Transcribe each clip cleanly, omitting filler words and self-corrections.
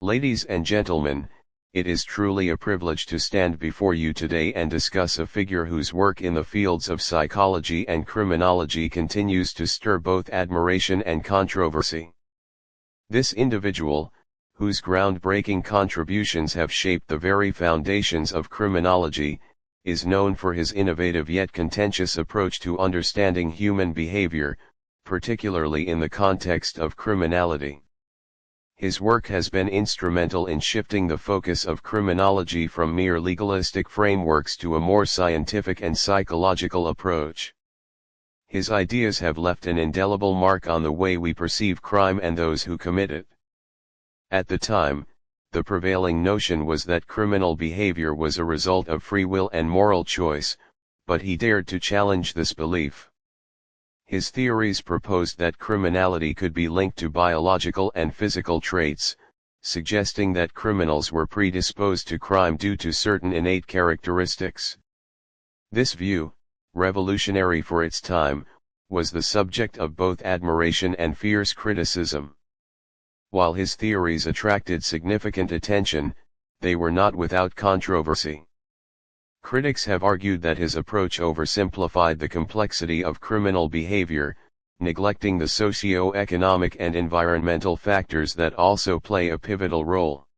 Ladies and gentlemen, it is truly a privilege to stand before you today and discuss a figure whose work in the fields of psychology and criminology continues to stir both admiration and controversy. This individual, whose groundbreaking contributions have shaped the very foundations of criminology, is known for his innovative yet contentious approach to understanding human behavior, particularly in the context of criminality. His work has been instrumental in shifting the focus of criminology from mere legalistic frameworks to a more scientific and psychological approach. His ideas have left an indelible mark on the way we perceive crime and those who commit it. At the time, the prevailing notion was that criminal behavior was a result of free will and moral choice, but he dared to challenge this belief. His theories proposed that criminality could be linked to biological and physical traits, suggesting that criminals were predisposed to crime due to certain innate characteristics. This view, revolutionary for its time, was the subject of both admiration and fierce criticism. While his theories attracted significant attention, they were not without controversy. Critics have argued that his approach oversimplified the complexity of criminal behavior, neglecting the socio-economic and environmental factors that also play a pivotal role.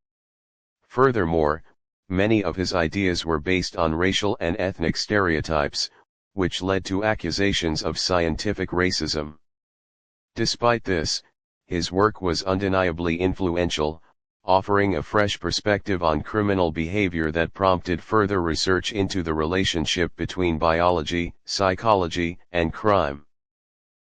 Furthermore, many of his ideas were based on racial and ethnic stereotypes, which led to accusations of scientific racism. Despite this, his work was undeniably influential, offering a fresh perspective on criminal behavior that prompted further research into the relationship between biology, psychology, and crime.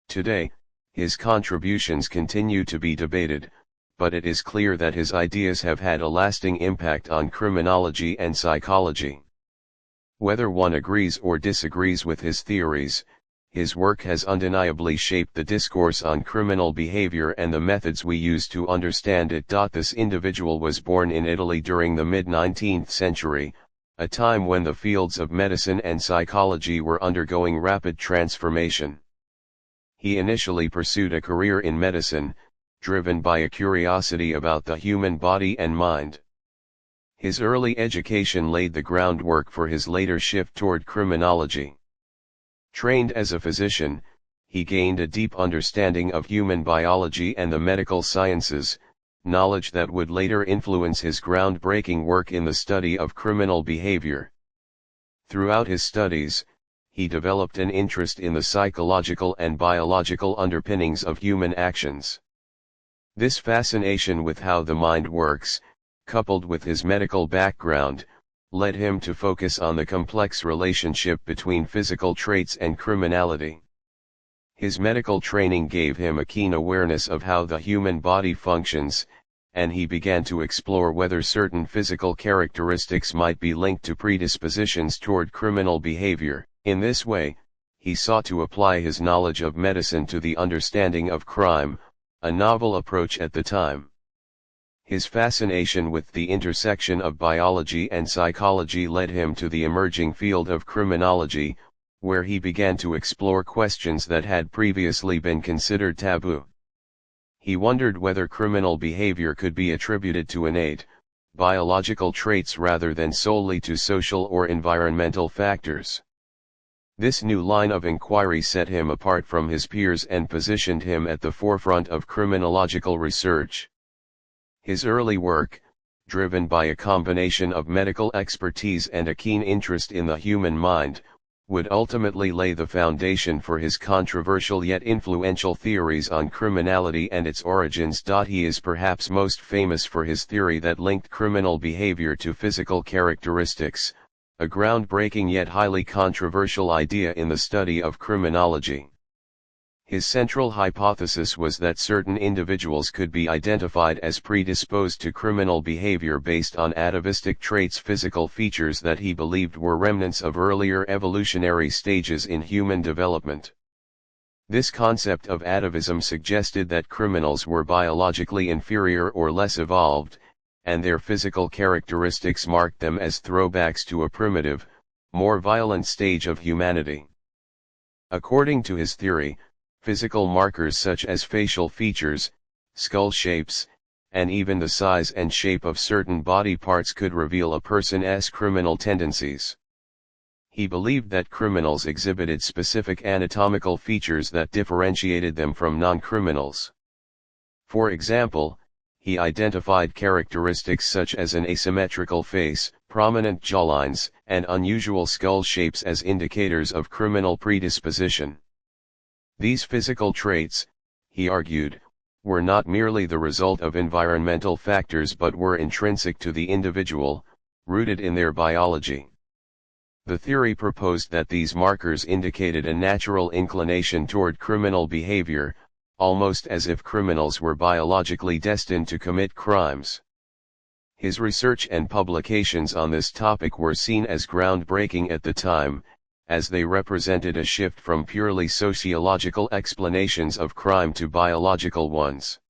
Today, his contributions continue to be debated, but it is clear that his ideas have had a lasting impact on criminology and psychology. Whether one agrees or disagrees with his theories, his work has undeniably shaped the discourse on criminal behavior and the methods we use to understand it. This individual was born in Italy during the mid-19th century, a time when the fields of medicine and psychology were undergoing rapid transformation. He initially pursued a career in medicine, driven by a curiosity about the human body and mind. His early education laid the groundwork for his later shift toward criminology. Trained as a physician, he gained a deep understanding of human biology and the medical sciences, knowledge that would later influence his groundbreaking work in the study of criminal behavior. Throughout his studies, he developed an interest in the psychological and biological underpinnings of human actions. This fascination with how the mind works, coupled with his medical background, led him to focus on the complex relationship between physical traits and criminality. His medical training gave him a keen awareness of how the human body functions, and he began to explore whether certain physical characteristics might be linked to predispositions toward criminal behavior. In this way, he sought to apply his knowledge of medicine to the understanding of crime, a novel approach at the time. His fascination with the intersection of biology and psychology led him to the emerging field of criminology, where he began to explore questions that had previously been considered taboo. He wondered whether criminal behavior could be attributed to innate, biological traits rather than solely to social or environmental factors. This new line of inquiry set him apart from his peers and positioned him at the forefront of criminological research. His early work, driven by a combination of medical expertise and a keen interest in the human mind, would ultimately lay the foundation for his controversial yet influential theories on criminality and its origins. He is perhaps most famous for his theory that linked criminal behavior to physical characteristics, a groundbreaking yet highly controversial idea in the study of criminology. His central hypothesis was that certain individuals could be identified as predisposed to criminal behavior based on atavistic traits, physical features that he believed were remnants of earlier evolutionary stages in human development. This concept of atavism suggested that criminals were biologically inferior or less evolved, and their physical characteristics marked them as throwbacks to a primitive, more violent stage of humanity. According to his theory, physical markers such as facial features, skull shapes, and even the size and shape of certain body parts could reveal a person's criminal tendencies. He believed that criminals exhibited specific anatomical features that differentiated them from non-criminals. For example, he identified characteristics such as an asymmetrical face, prominent jawlines, and unusual skull shapes as indicators of criminal predisposition. These physical traits, he argued, were not merely the result of environmental factors but were intrinsic to the individual, rooted in their biology. The theory proposed that these markers indicated a natural inclination toward criminal behavior, almost as if criminals were biologically destined to commit crimes. His research and publications on this topic were seen as groundbreaking at the time, as they represented a shift from purely sociological explanations of crime to biological ones.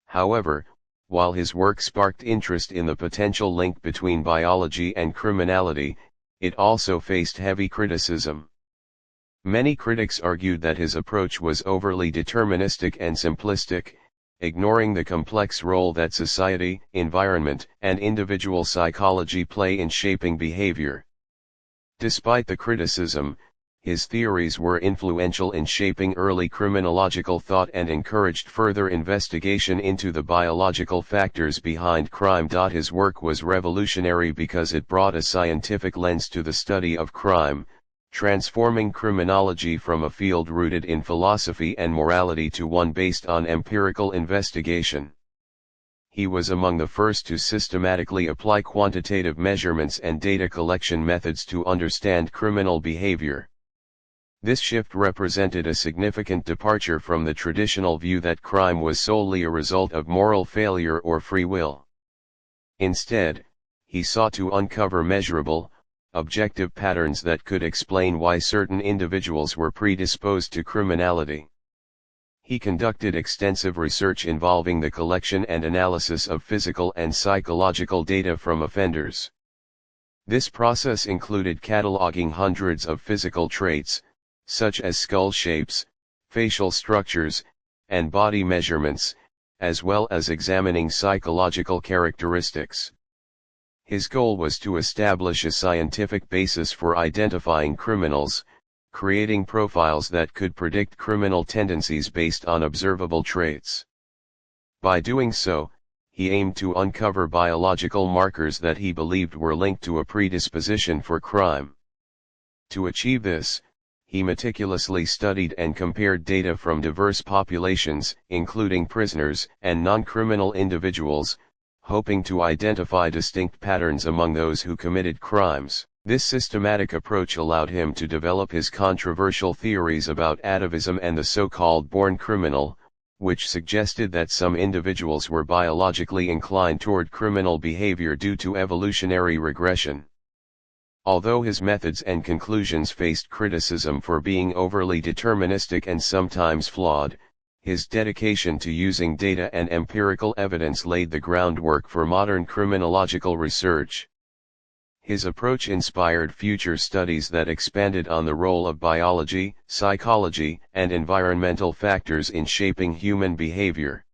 However, while his work sparked interest in the potential link between biology and criminality, it also faced heavy criticism. Many critics argued that his approach was overly deterministic and simplistic, ignoring the complex role that society, environment, and individual psychology play in shaping behavior. Despite the criticism, his theories were influential in shaping early criminological thought and encouraged further investigation into the biological factors behind crime. His work was revolutionary because it brought a scientific lens to the study of crime, transforming criminology from a field rooted in philosophy and morality to one based on empirical investigation. He was among the first to systematically apply quantitative measurements and data collection methods to understand criminal behavior. This shift represented a significant departure from the traditional view that crime was solely a result of moral failure or free will. Instead, he sought to uncover measurable, objective patterns that could explain why certain individuals were predisposed to criminality. He conducted extensive research involving the collection and analysis of physical and psychological data from offenders. This process included cataloging hundreds of physical traits, such as skull shapes, facial structures, and body measurements, as well as examining psychological characteristics. His goal was to establish a scientific basis for identifying criminals, creating profiles that could predict criminal tendencies based on observable traits. By doing so, he aimed to uncover biological markers that he believed were linked to a predisposition for crime. To achieve this, he meticulously studied and compared data from diverse populations, including prisoners and non-criminal individuals, hoping to identify distinct patterns among those who committed crimes. This systematic approach allowed him to develop his controversial theories about atavism and the so-called born criminal, which suggested that some individuals were biologically inclined toward criminal behavior due to evolutionary regression. Although his methods and conclusions faced criticism for being overly deterministic and sometimes flawed, his dedication to using data and empirical evidence laid the groundwork for modern criminological research. His approach inspired future studies that expanded on the role of biology, psychology, and environmental factors in shaping human behavior.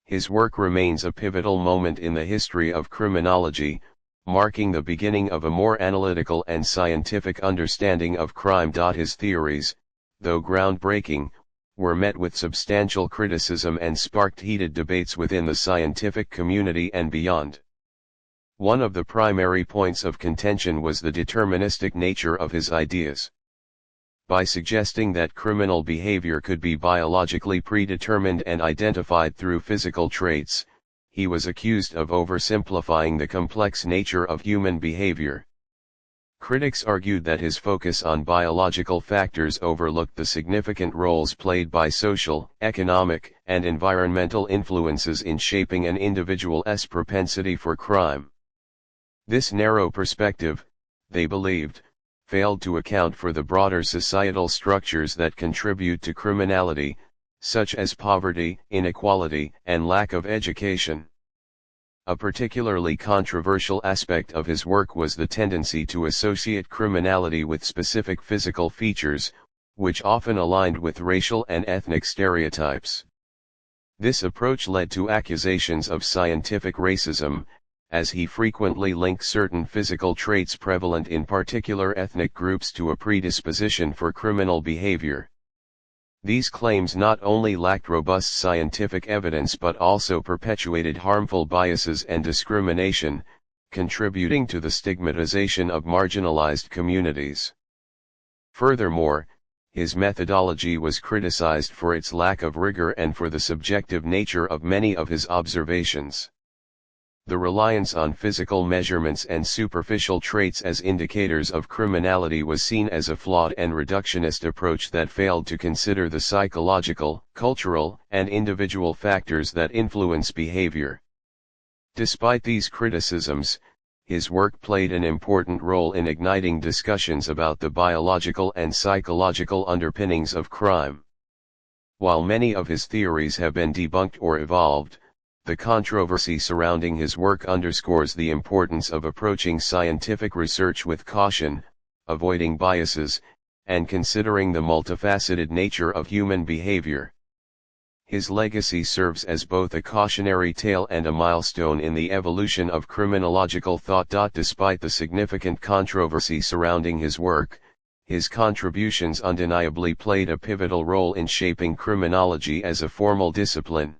His work remains a pivotal moment in the history of criminology, marking the beginning of a more analytical and scientific understanding of crime. His theories, though groundbreaking, were met with substantial criticism and sparked heated debates within the scientific community and beyond. One of the primary points of contention was the deterministic nature of his ideas. By suggesting that criminal behavior could be biologically predetermined and identified through physical traits, he was accused of oversimplifying the complex nature of human behavior. Critics argued that his focus on biological factors overlooked the significant roles played by social, economic, and environmental influences in shaping an individual's propensity for crime. This narrow perspective, they believed, failed to account for the broader societal structures that contribute to criminality, such as poverty, inequality, and lack of education. A particularly controversial aspect of his work was the tendency to associate criminality with specific physical features, which often aligned with racial and ethnic stereotypes. This approach led to accusations of scientific racism, as he frequently linked certain physical traits prevalent in particular ethnic groups to a predisposition for criminal behavior. These claims not only lacked robust scientific evidence but also perpetuated harmful biases and discrimination, contributing to the stigmatization of marginalized communities. Furthermore, his methodology was criticized for its lack of rigor and for the subjective nature of many of his observations. The reliance on physical measurements and superficial traits as indicators of criminality was seen as a flawed and reductionist approach that failed to consider the psychological, cultural, and individual factors that influence behavior. Despite these criticisms, his work played an important role in igniting discussions about the biological and psychological underpinnings of crime. While many of his theories have been debunked or evolved, the controversy surrounding his work underscores the importance of approaching scientific research with caution, avoiding biases, and considering the multifaceted nature of human behavior. His legacy serves as both a cautionary tale and a milestone in the evolution of criminological thought. Despite the significant controversy surrounding his work, his contributions undeniably played a pivotal role in shaping criminology as a formal discipline.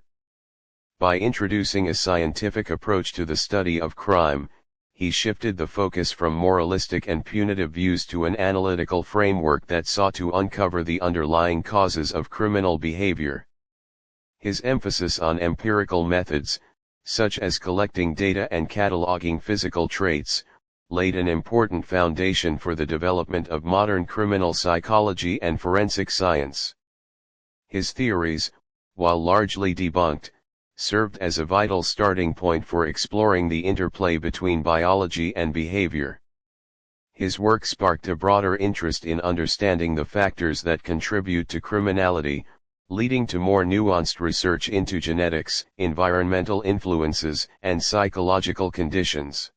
By introducing a scientific approach to the study of crime, he shifted the focus from moralistic and punitive views to an analytical framework that sought to uncover the underlying causes of criminal behavior. His emphasis on empirical methods, such as collecting data and cataloging physical traits, laid an important foundation for the development of modern criminal psychology and forensic science. His theories, while largely debunked, served as a vital starting point for exploring the interplay between biology and behavior. His work sparked a broader interest in understanding the factors that contribute to criminality, leading to more nuanced research into genetics, environmental influences, and psychological conditions.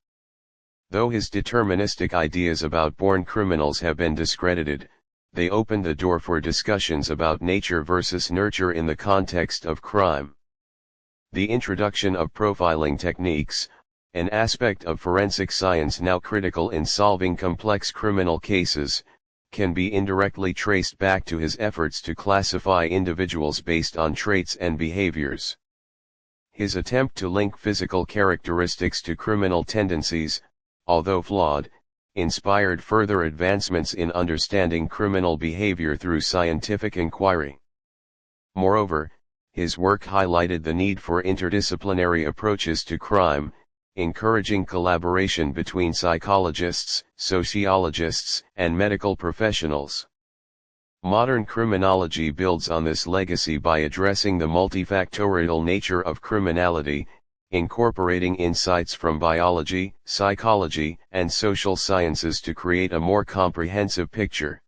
Though his deterministic ideas about born criminals have been discredited, they opened the door for discussions about nature versus nurture in the context of crime. The introduction of profiling techniques, an aspect of forensic science now critical in solving complex criminal cases, can be indirectly traced back to his efforts to classify individuals based on traits and behaviors. His attempt to link physical characteristics to criminal tendencies, although flawed, inspired further advancements in understanding criminal behavior through scientific inquiry. Moreover, his work highlighted the need for interdisciplinary approaches to crime, encouraging collaboration between psychologists, sociologists, and medical professionals. Modern criminology builds on this legacy by addressing the multifactorial nature of criminality, incorporating insights from biology, psychology, and social sciences to create a more comprehensive picture.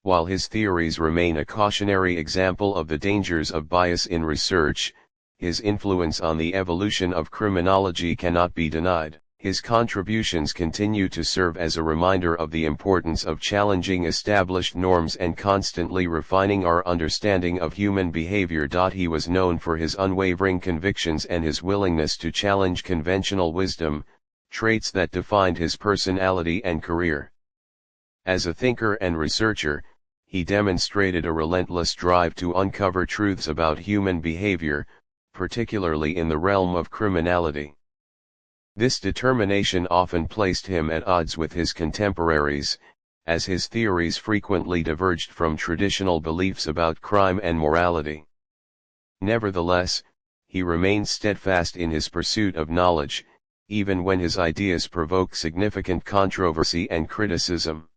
While his theories remain a cautionary example of the dangers of bias in research, his influence on the evolution of criminology cannot be denied. His contributions continue to serve as a reminder of the importance of challenging established norms and constantly refining our understanding of human behavior. He was known for his unwavering convictions and his willingness to challenge conventional wisdom, traits that defined his personality and career. As a thinker and researcher, he demonstrated a relentless drive to uncover truths about human behavior, particularly in the realm of criminality. This determination often placed him at odds with his contemporaries, as his theories frequently diverged from traditional beliefs about crime and morality. Nevertheless, he remained steadfast in his pursuit of knowledge, even when his ideas provoke significant controversy and criticism.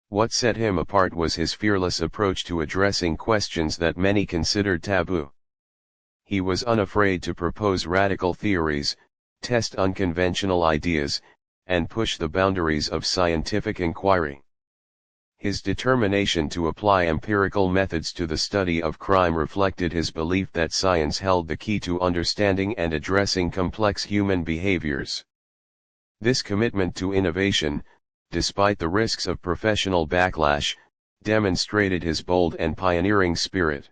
What set him apart was his fearless approach to addressing questions that many considered taboo. He was unafraid to propose radical theories, test unconventional ideas, and push the boundaries of scientific inquiry. His determination to apply empirical methods to the study of crime reflected his belief that science held the key to understanding and addressing complex human behaviors. This commitment to innovation, despite the risks of professional backlash, demonstrated his bold and pioneering spirit.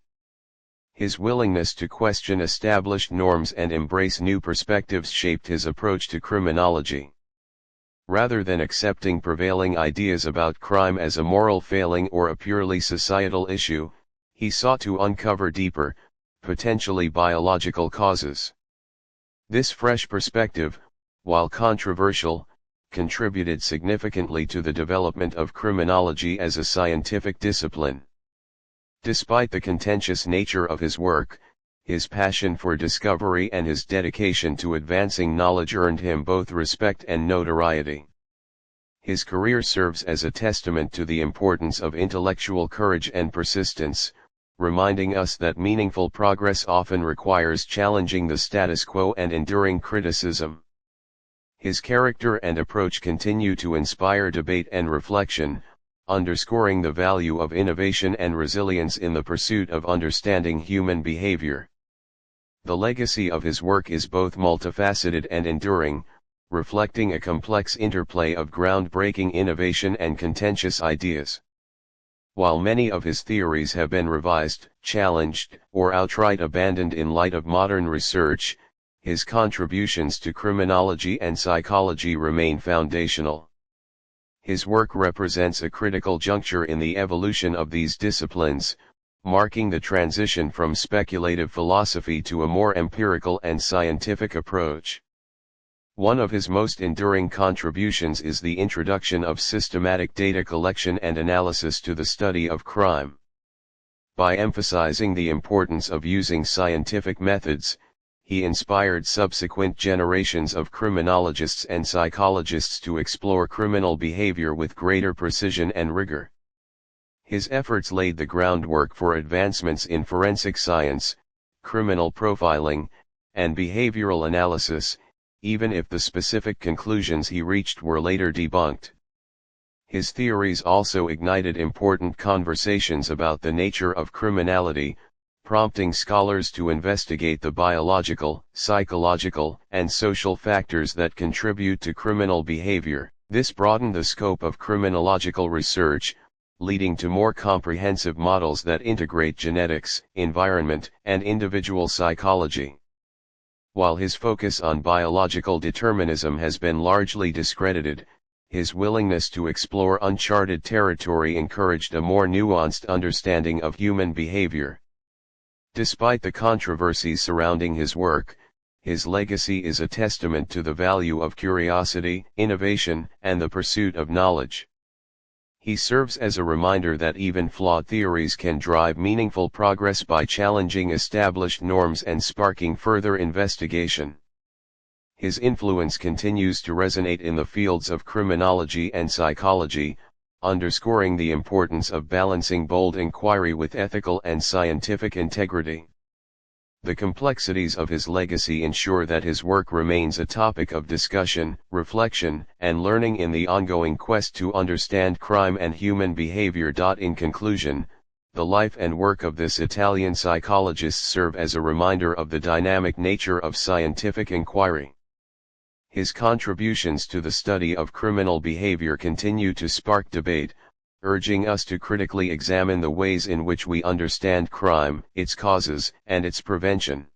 His willingness to question established norms and embrace new perspectives shaped his approach to criminology. Rather than accepting prevailing ideas about crime as a moral failing or a purely societal issue, he sought to uncover deeper, potentially biological causes. This fresh perspective, while controversial, contributed significantly to the development of criminology as a scientific discipline. Despite the contentious nature of his work, his passion for discovery and his dedication to advancing knowledge earned him both respect and notoriety. His career serves as a testament to the importance of intellectual courage and persistence, reminding us that meaningful progress often requires challenging the status quo and enduring criticism. His character and approach continue to inspire debate and reflection, underscoring the value of innovation and resilience in the pursuit of understanding human behavior. The legacy of his work is both multifaceted and enduring, reflecting a complex interplay of groundbreaking innovation and contentious ideas. While many of his theories have been revised, challenged, or outright abandoned in light of modern research, his contributions to criminology and psychology remain foundational. His work represents a critical juncture in the evolution of these disciplines, marking the transition from speculative philosophy to a more empirical and scientific approach. One of his most enduring contributions is the introduction of systematic data collection and analysis to the study of crime. By emphasizing the importance of using scientific methods, he inspired subsequent generations of criminologists and psychologists to explore criminal behavior with greater precision and rigor. His efforts laid the groundwork for advancements in forensic science, criminal profiling, and behavioral analysis, even if the specific conclusions he reached were later debunked. His theories also ignited important conversations about the nature of criminality, prompting scholars to investigate the biological, psychological, and social factors that contribute to criminal behavior. This broadened the scope of criminological research, leading to more comprehensive models that integrate genetics, environment, and individual psychology. While his focus on biological determinism has been largely discredited, his willingness to explore uncharted territory encouraged a more nuanced understanding of human behavior. Despite the controversies surrounding his work, his legacy is a testament to the value of curiosity, innovation, and the pursuit of knowledge. He serves as a reminder that even flawed theories can drive meaningful progress by challenging established norms and sparking further investigation. His influence continues to resonate in the fields of criminology and psychology, underscoring the importance of balancing bold inquiry with ethical and scientific integrity. The complexities of his legacy ensure that his work remains a topic of discussion, reflection, and learning in the ongoing quest to understand crime and human behavior. In conclusion, the life and work of this Italian psychologist serve as a reminder of the dynamic nature of scientific inquiry. His contributions to the study of criminal behavior continue to spark debate, urging us to critically examine the ways in which we understand crime, its causes, and its prevention.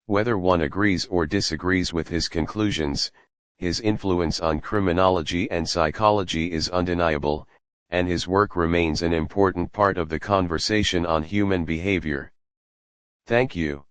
Whether one agrees or disagrees with his conclusions, his influence on criminology and psychology is undeniable, and his work remains an important part of the conversation on human behavior. Thank you.